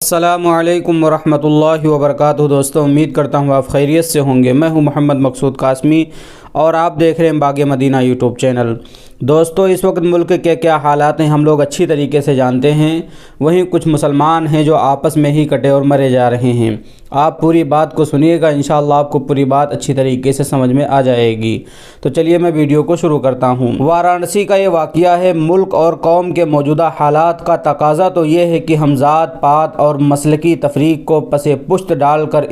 अस्सलामु अलैकुम वरहमतुल्लाहि वबरकातुहू। दोस्तों, उम्मीद करता हूँ आप खैरियत से होंगे। मैं हूँ मोहम्मद मकसूद कासमी और आप देख रहे हैं बाग़ मदीना यूट्यूब चैनल। दोस्तों, इस वक्त मुल्क के क्या हालात हैं हम लोग अच्छी तरीके से जानते हैं। वहीं कुछ मुसलमान हैं जो आपस में ही कटे और मरे जा रहे हैं। आप पूरी बात को सुनिएगा, इंशाअल्लाह आपको पूरी बात अच्छी तरीके से समझ में आ जाएगी। तो चलिए मैं वीडियो को शुरू करता हूँ। वाराणसी का ये वाक़या है। मुल्क और कौम के मौजूदा हालात का तकाज़ा तो ये है कि हम ज़ात पात और मसलकी तफरीक को पसे पुश्त डालकर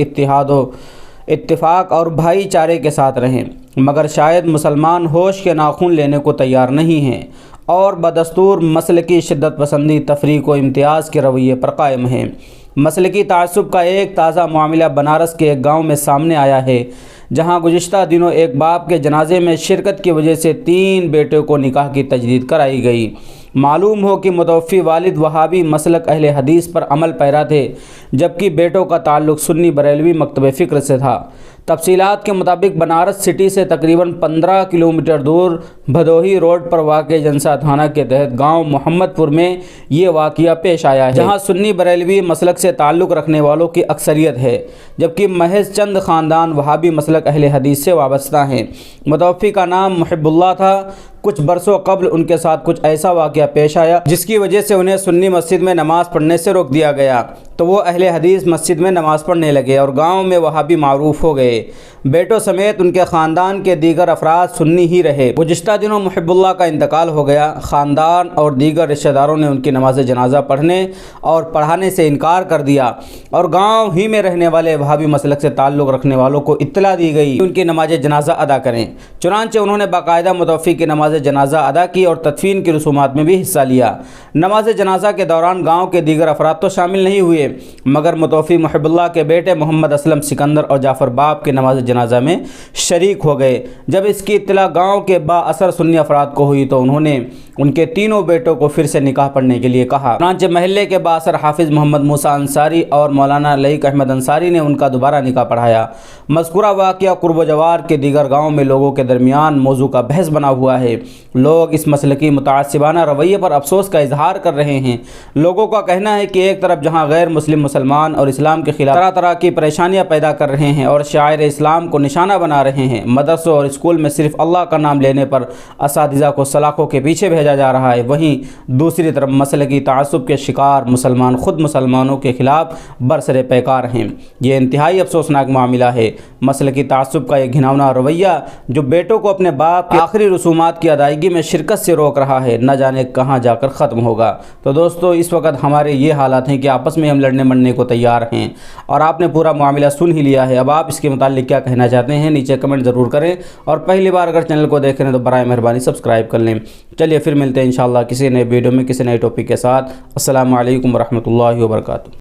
इत्तिफाक और भाईचारे के साथ रहें, मगर शायद मुसलमान होश के नाखून लेने को तैयार नहीं हैं और बदस्तूर मसलकी शिद्दत पसंदी तफरीक व इम्तियाज़ के रवैये पर कायम हैं। मसलकी तासुब का एक ताज़ा मामला बनारस के एक गाँव में सामने आया है, जहाँ गुज़िश्ता दिनों एक बाप के जनाजे में शिरकत की वजह से 3 बेटों को निकाह की तजदीद कराई गई। मालूम हो कि मुतवफ़ी वालिद वहाबी मसलक अहले हदीस पर अमल पैरा थे, जबकि बेटों का ताल्लुक़ सुन्नी बरेलवी मकतब फ़िक्र से था। तफसीलात के मुताबिक बनारस सिटी से तकरीबन 15 किलोमीटर दूर भदोही रोड पर वाक़े जनसा थाना के तहत गांव मोहम्मदपुर में ये वाक़या पेश आया है, जहां सुन्नी बरेलवी मसलक से ताल्लुक़ रखने वालों की अक्सरियत है, जबकि महज चंद ख़ानदान वहाबी मसलक अहले हदीस से वाबस्ता हैं। मुतवफ़ी का नाम मुहिब्बुल्लाह था। कुछ बरसों कबल उनके साथ कुछ ऐसा वाक़या पेश आया जिसकी वजह से उन्हें सुन्नी मस्जिद में नमाज़ पढ़ने से रोक दिया गया, तो वो अहले हदीस मस्जिद में नमाज़ पढ़ने लगे और गांव में वहाबी मारूफ हो गए। बेटों समेत उनके ख़ानदान के दीगर अफराद सुन्नी ही रहे। गुज़िश्ता दिनों मुहिब्बुल्लाह का इंतकाल हो गया। ख़ानदान और दीगर रिश्तेदारों ने उनकी नमाज जनाजा पढ़ने और पढ़ाने से इनकार कर दिया और गाँव ही में रहने वाले वहाबी मसलक से ताल्लुक़ रखने वालों को इत्तला दी गई उनकी नमाज जनाजा अदा करें। चुनांचे उन्होंने बाकायदा मुतवफ़ी की नमाज जनाजा अदा की और तदफीन की रसूमात में भी हिस्सा लिया। नमाज जनाजा के दौरान गाँव के दीगर अफराद तो शामिल नहीं हुए, मगर मुतवफ़ी मुहिब्बुल्लाह के बेटे मोहम्मद असलम सिकंदर और जाफ़र बाप के नमाज जनाजा में शरीक हो गए। जब इसकी इत्तला गाँव के बाअसर सुन्नी अफराद को हुई तो उन्होंने उनके तीनों बेटों को फिर से निकाह पढ़ने के लिए कहा। चुनांचे महल्ले के बाअसर हाफिज़ मोहम्मद मूसा अंसारी और मौलाना लईक अहमद अंसारी ने उनका दोबारा निकाह पढ़ाया। मज़कूरा वाक़या कुर्ब जवार के दीगर गाँव में लोगों के दरमियान मौजू का बहस बना हुआ है। लोग इस मसलकी मुतासिबाना रवैये पर अफसोस का इजहार कर रहे हैं। लोगों का कहना है कि एक तरफ जहाँ गैर मुस्लिम मुसलमान और इस्लाम के खिलाफ तरह तरह की परेशानियाँ पैदा कर रहे हैं और शायर इस्लाम को निशाना बना रहे हैं, मदरसों और स्कूल में सिर्फ अल्लाह का नाम लेने पर असातिज़ा को सलाखों के पीछे भेजा जा रहा है, वहीं दूसरी तरफ मसलकी तासुब के शिकार मुसलमान खुद मुसलमानों के खिलाफ बरसरे पैकार हैं। ये इंतहाई अफसोसनाक मामला है। मसलकी तासुब का एक घिनौना रवैया जो बेटों को अपने बाप के आखिरी रसूमात की अदायगी में शिरकत से रोक रहा है, न जाने कहाँ जाकर ख़त्म होगा। तो दोस्तों, इस वक्त हमारे ये हालात हैं कि आपस में हम लड़ने मरने को तैयार हैं और आपने पूरा मामला सुन ही लिया है। अब आप इसके मुताल्लिक क्या कहना चाहते हैं नीचे कमेंट ज़रूर करें और पहली बार अगर चैनल को देख रहे हैं तो बराए मेहरबानी सब्सक्राइब कर लें। चलिए फिर मिलते हैं इंशाअल्लाह किसी नए वीडियो में किसी नए टॉपिक के साथ। अस्सलामु अलैकुम वरहमतुल्लाहि वबरकातुहू।